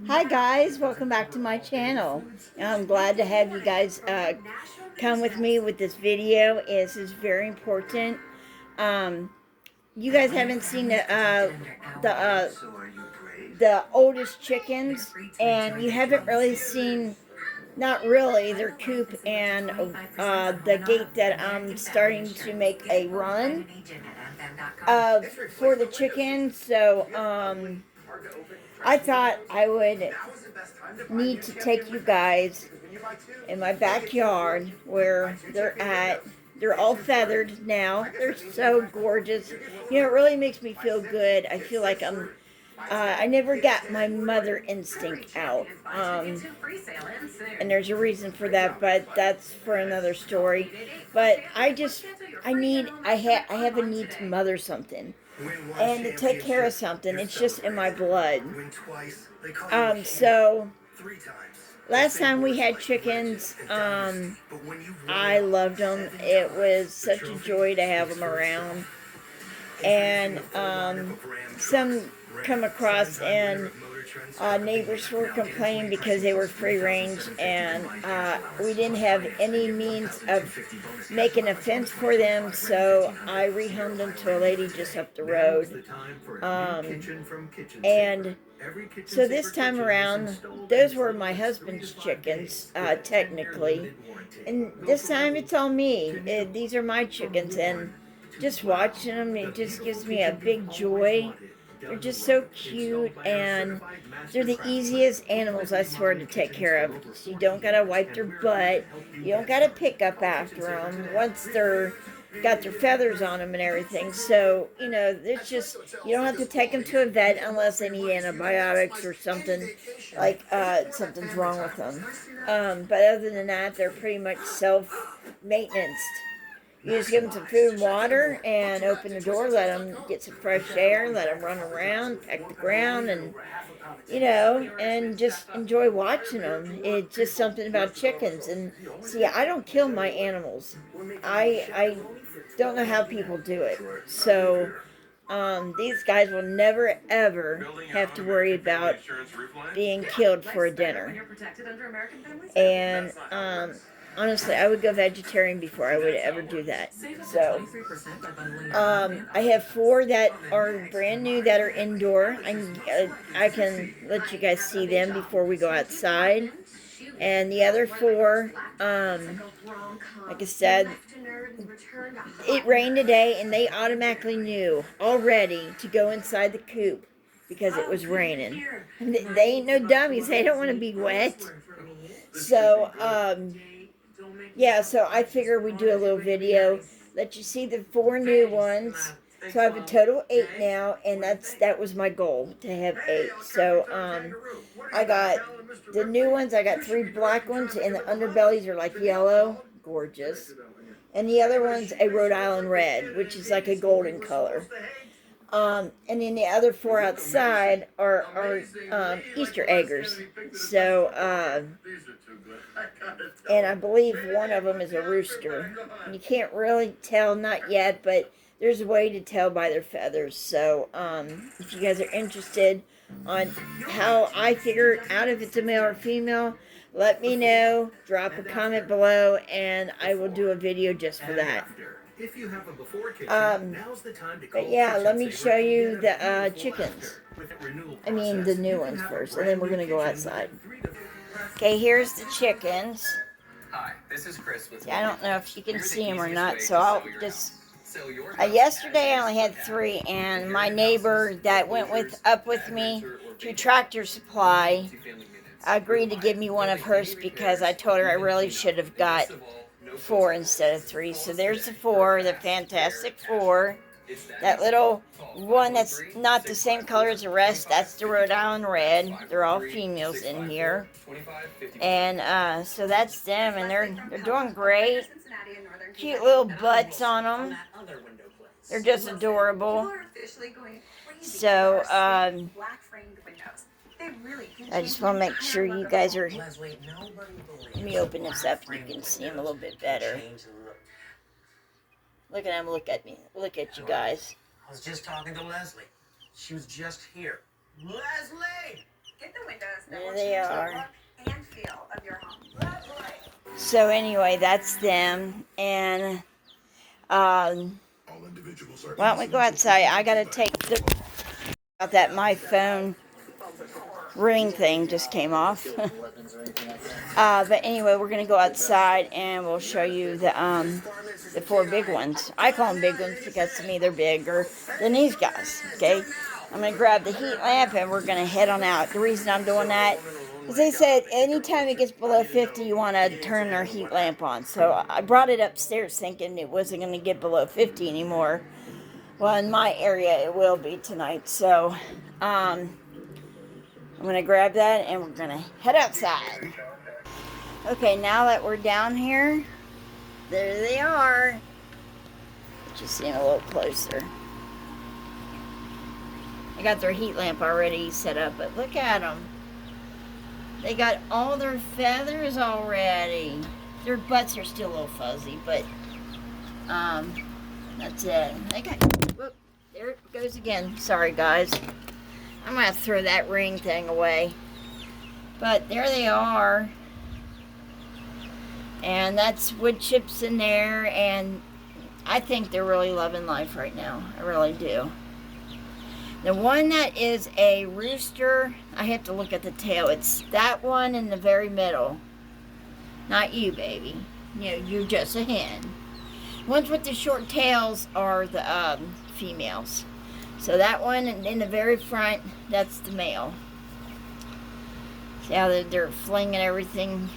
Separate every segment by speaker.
Speaker 1: Hi guys, welcome back to my channel. I'm glad to have you guys come with me with this video. This is very important. Um, you guys haven't seen the uh, the oldest chickens, and you haven't really seen, not really, their coop and the gate that I'm starting to make a run for the chickens. So I thought I would need to take you guys in my backyard where they're at. They're all feathered now. They're so gorgeous. You know, it really makes me feel good. I feel like I never got my mother instinct out. And there's a reason for that, but that's for another story. But I have a need to mother something and to take care of something. It's just in my blood. So last time we had chickens, I loved them. It was such a joy to have them around. And some come across, and neighbors were complaining because they were free range, and we didn't have any means of making a fence for them, so I rehomed them to a lady just up the road. And so this time around, those were my husband's chickens, technically. And this time it's all me. These are my chickens, and just watching them, it just gives me a big joy. They're just so cute, and they're the easiest animals, I swear, to take care of. You don't gotta wipe their butt. You don't gotta pick up after them once they're got their feathers on them and everything. So, you know, it's just, you don't have to take them to a vet unless they need antibiotics or something, like something's wrong with them. But other than that, they're pretty much self-maintenance. You just give them some food and water and open the door, let them get some fresh air, let them run around, peck the ground, and, you know, and just enjoy watching them. It's just something about chickens. And see, I don't kill my animals. I don't know how people do it. So these guys will never ever have to worry about being killed for a dinner. And honestly, I would go vegetarian before I would ever do that. So I have 4 that are brand new that are indoor. I can let you guys see them before we go outside. And the other 4, like I said, it rained today, and they automatically knew already to go inside the coop because it was raining. They ain't no dummies. They don't want to be wet. So, yeah, so I figure we do a little video, let you see the 4 new ones. So I have a total of 8 now, and that was my goal, to have 8. So I got the new ones. I got 3 black ones, and the underbellies are like yellow, gorgeous. And the other one's a Rhode Island red, which is like a golden color. And then the other 4 outside are Easter eggers. So, and I believe one of them is a rooster. You can't really tell, not yet, but there's a way to tell by their feathers. So, if you guys are interested on how I figure out if it's a male or female, let me know. Drop a comment below, and I will do a video just for that. But yeah, let me show you the chickens. I mean, the new ones first, and then we're gonna go outside. Okay, here's the chickens.
Speaker 2: Hi, this is Chris with
Speaker 1: I don't know if you can see them or not, so I'll just. Yesterday I only had 3, and my neighbor that went up with me to Tractor Supply agreed to give me one of hers because I told her I really should have got 4 instead of 3. So there's the 4, the Fantastic 4. That little one that's not the same color as the rest, that's the Rhode Island Red. They're all females in here. And so that's them, and they're doing great. Cute little butts on them. They're just adorable. So, I just want to make sure you guys are. Let me open this up. You can see them a little bit better. Look at them. Look at me. Look at you guys.
Speaker 3: I was just talking to Leslie. She was just here. Leslie!
Speaker 1: There they are. So anyway, that's them. And why don't we go outside? I gotta take the out that my phone ring thing just came off. But anyway, we're gonna go outside and we'll show you the four big ones. I call them big ones because to me they're bigger than these guys. Okay, I'm gonna grab the heat lamp and we're gonna head on out. The reason I'm doing that is they said anytime it gets below 50, you want to turn their heat lamp on. So I brought it upstairs thinking it wasn't gonna get below 50 anymore. Well, in my area it will be tonight. So I'm gonna grab that and we're gonna head outside. Okay, now that we're down here, there they are. Just seeing a little closer. I got their heat lamp already set up, but look at them. They got all their feathers already. Their butts are still a little fuzzy, but that's it. They got, whoop, there it goes again. Sorry guys. I'm gonna have to throw that ring thing away. But there they are. And that's wood chips in there, and I think they're really loving life right now. I really do. The one that is a rooster, I have to look at the tail. It's that one in the very middle. Not you, baby. You know, you're just a hen. Ones with the short tails are the females. So that one in the very front, that's the male. See how they're flinging everything.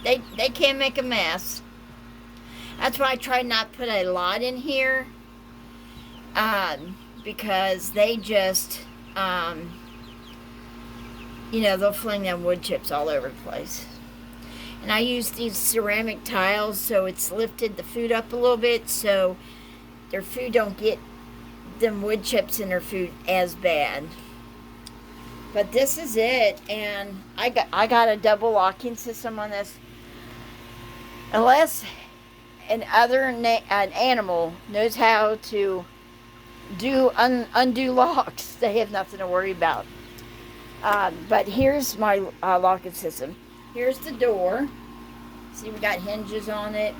Speaker 1: They can't make a mess. That's why I try not to put a lot in here. Because they just, you know, they'll fling them wood chips all over the place. And I use these ceramic tiles so it's lifted the food up a little bit so their food don't get them wood chips in their food as bad. But this is it, and I got a double locking system on this. Unless an animal knows how to do undo locks, they have nothing to worry about. But here's my locking system. Here's the door. See, we got hinges on it.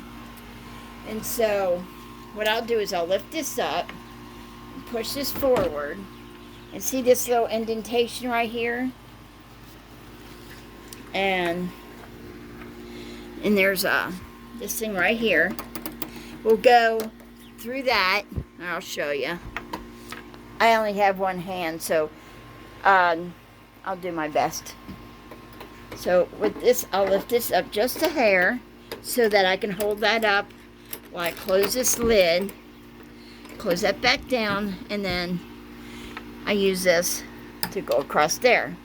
Speaker 1: And so what I'll do is I'll lift this up and push this forward. And see this little indentation right here? And there's this thing right here. We'll go through that, and I'll show you. I only have one hand, so I'll do my best. So with this, I'll lift this up just a hair so that I can hold that up while I close this lid. Close that back down, and then I use this to go across there,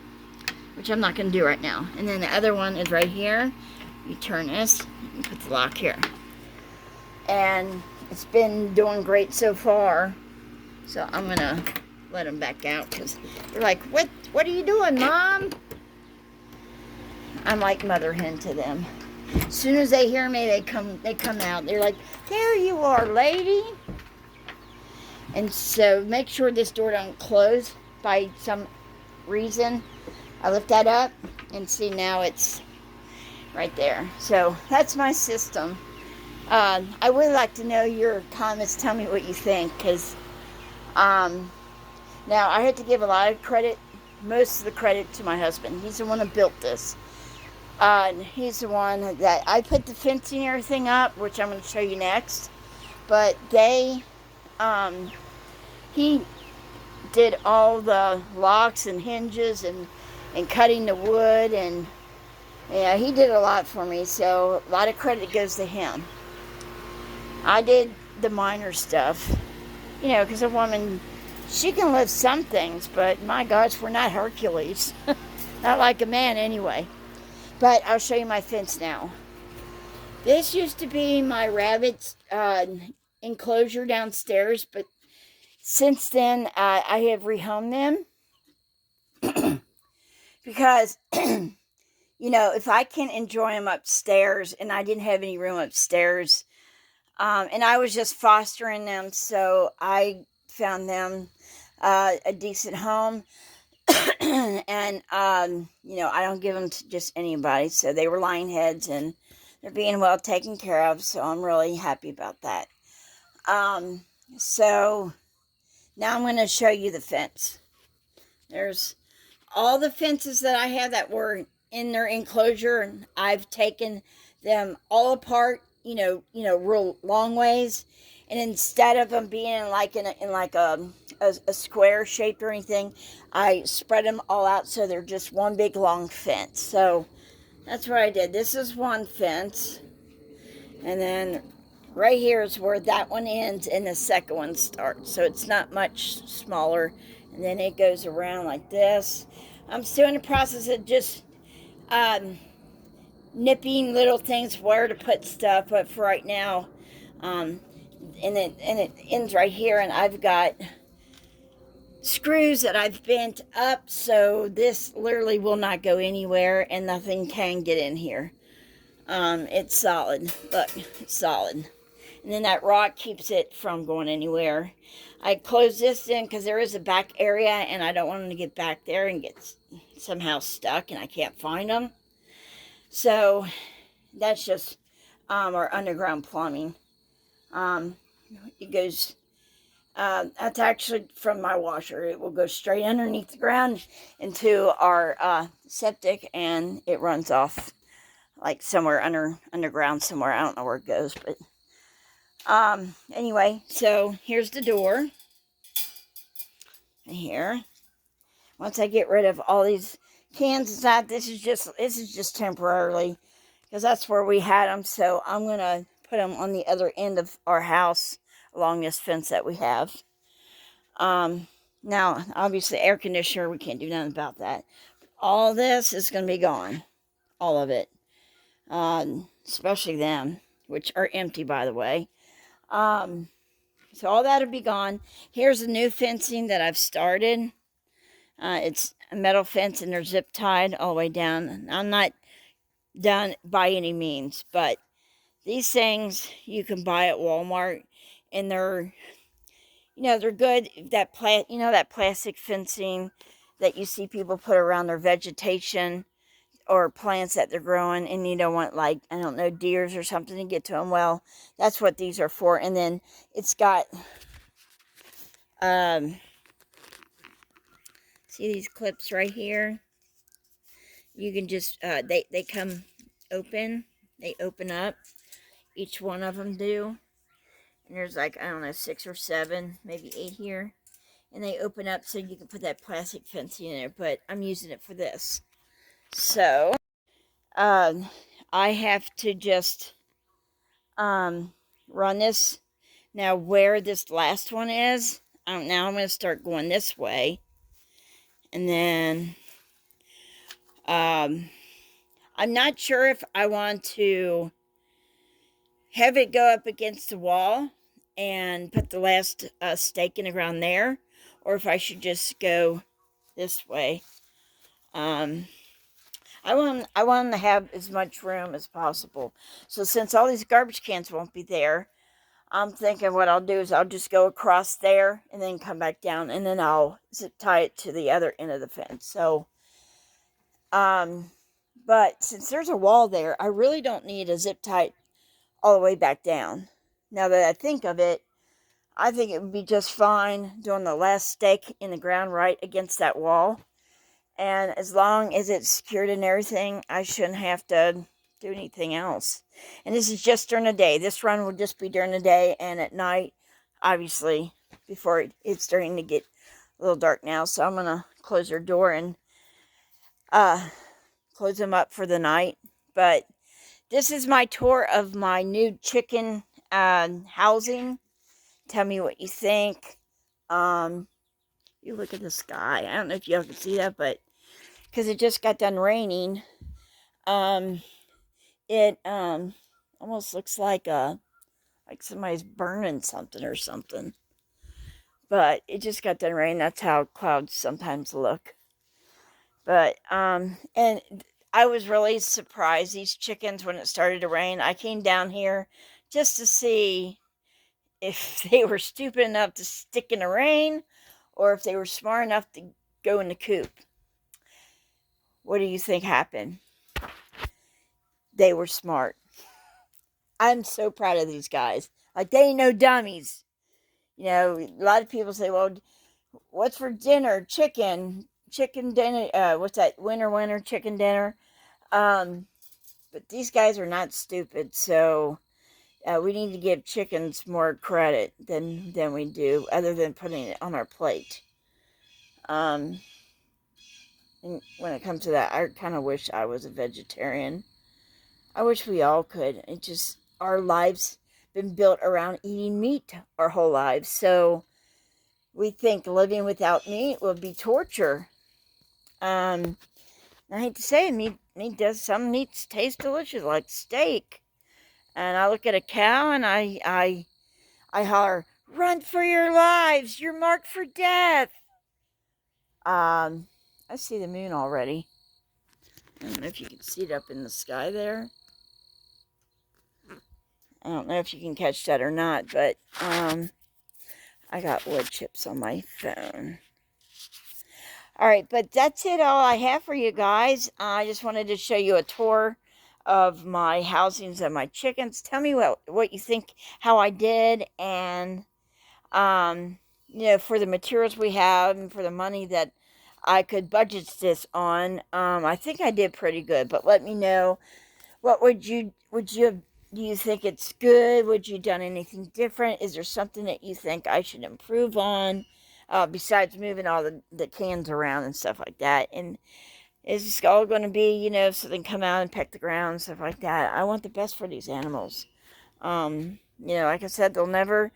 Speaker 1: which I'm not going to do right now. And then the other one is right here. You turn this and put the lock here. And it's been doing great so far. So I'm going to let them back out because they're like, what are you doing, Mom? I'm like mother hen to them. As soon as they hear me, they come out. They're like, there you are, lady. And so make sure this door don't close by some reason. I lift that up and see now it's right there. So that's my system. I would like to know your comments. Tell me what you think, because now I had to give a lot of credit, most of the credit to my husband. He's the one that built this. He's the one that I put the fencing and everything up, which I'm going to show you next. But he did all the locks and hinges and cutting the wood, and yeah, he did a lot for me, so a lot of credit goes to him. I did the minor stuff, you know, because a woman, she can lift some things, but my gosh, we're not Hercules. Not like a man anyway. But I'll show you my fence now. This used to be my rabbit's enclosure downstairs, but since then I have rehomed them because you know, if I can enjoy them upstairs, and I didn't have any room upstairs, and I was just fostering them, so I found them a decent home. And, you know, I don't give them to just anybody. So they were lion heads and they're being well taken care of. So I'm really happy about that. Um, so now I'm going to show you the fence. There's all the fences that I had that were in their enclosure, and I've taken them all apart, real long ways. And instead of them being in like a square shaped or anything, I spread them all out so they're just one big long fence. So that's what I did. This is one fence, and then right here is where that one ends and the second one starts. So it's not much smaller, and then it goes around like this. I'm still in the process of just um, nipping little things where to put stuff, but for right now, um, and it ends right here, and I've got screws that I've bent up, so this literally will not go anywhere, and nothing can get in here. It's solid. Look, it's solid. And then that rock keeps it from going anywhere. I close this in because there is a back area, and I don't want them to get back there and get somehow stuck, and I can't find them. So that's just our underground plumbing. It goes. That's actually from my washer. It will go straight underneath the ground into our septic, and it runs off like somewhere underground somewhere. I don't know where it goes, but anyway, so here's the door here. Once I get rid of all these cans inside, this is just temporarily because that's where we had them. So I'm gonna put them on the other end of our house along this fence that we have. Now obviously air conditioner, we can't do nothing about that. All this is gonna be gone, all of it, especially them, which are empty, by the way. So all that'll be gone. Here's the new fencing that I've started. It's a metal fence, and they're zip tied all the way down. I'm not done by any means, but these things you can buy at Walmart, and they're good. That that plastic fencing that you see people put around their vegetation or plants that they're growing, and you don't want, like, I don't know, deers or something to get to them. Well, that's what these are for. And then it's got see these clips right here? You can just they come open. They open up. Each one of them do. And there's like, I don't know, 6 or 7, maybe 8 here. And they open up so you can put that plastic fencing in there. But I'm using it for this. So I have to just run this. Now where this last one is, now I'm going to start going this way. And then I'm not sure if I want to have it go up against the wall and put the last stake in the ground there, or if I should just go this way. I want them to have as much room as possible. So since all these garbage cans won't be there, I'm thinking what I'll do is I'll just go across there and then come back down, and then I'll zip tie it to the other end of the fence. So, but since there's a wall there, I really don't need a zip tie all the way back down. Now that I think of it, I think it would be just fine doing the last stake in the ground right against that wall. And as long as it's secured and everything, I shouldn't have to do anything else. And this is just during the day. This run will just be during the day, and at night, obviously, before it's starting to get a little dark now. So I'm going to close their door and close them up for the night. But this is my tour of my new chicken housing. Tell me what you think. You look at the sky. I don't know if you can see that, but because it just got done raining, it almost looks like somebody's burning something or something. But it just got done raining. That's how clouds sometimes look. But and I was really surprised, these chickens, when it started to rain. I came down here just to see if they were stupid enough to stick in the rain, or if they were smart enough to go in the coop. What do you think happened? They were smart. I'm so proud of these guys. Like, they ain't no dummies. You know, a lot of people say, well, what's for dinner? Chicken dinner. What's that? Winter chicken dinner. But these guys are not stupid, so we need to give chickens more credit than we do, other than putting it on our plate. And when it comes to that, I kind of wish I was a vegetarian. I wish we all could. It just, our lives been built around eating meat our whole lives, so we think living without meat will be torture. I hate to say it, meat does, some meats taste delicious, like steak. And I look at a cow and I holler, "Run for your lives! You're marked for death!" I see the moon already. I don't know if you can see it up in the sky there. I don't know if you can catch that or not, but I got wood chips on my phone. All right, but that's it, all I have for you guys. I just wanted to show you a tour of my housings and my chickens. Tell me what you think, how I did, and you know, for the materials we have and for the money that I could budget this on, I think I did pretty good. But let me know, what would you have, do you think it's good? Would you done anything different? Is there something that you think I should improve on, besides moving all the cans around and stuff like that? And is this all going to be, you know, so they can come out and peck the ground and stuff like that? I want the best for these animals. You know, like I said, they'll never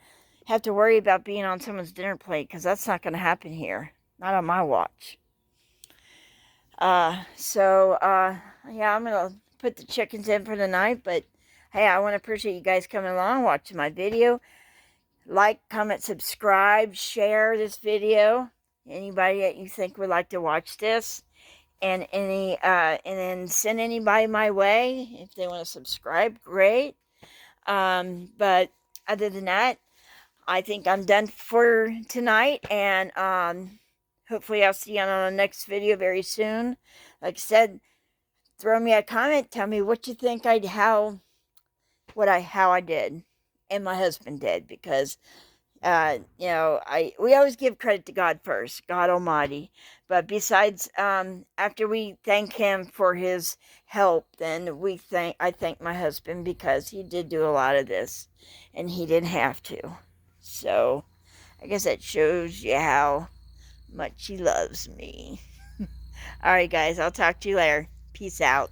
Speaker 1: have to worry about being on someone's dinner plate, because that's not going to happen here. Not on my watch. Yeah, I'm going to put the chickens in for the night, but hey, I want to appreciate you guys coming along, watching my video. Like, comment, subscribe, share this video. Anybody that you think would like to watch this. And then send anybody my way. If they want to subscribe, great. But other than that, I think I'm done for tonight, and hopefully I'll see you on the next video very soon. Like I said, throw me a comment, tell me what you think how I did, and my husband did, because you know, we always give credit to God first, God Almighty. But besides, after we thank Him for His help, then I thank my husband, because he did do a lot of this, and he didn't have to. So I guess that shows you how much he loves me. All right, guys, I'll talk to you later. Peace out.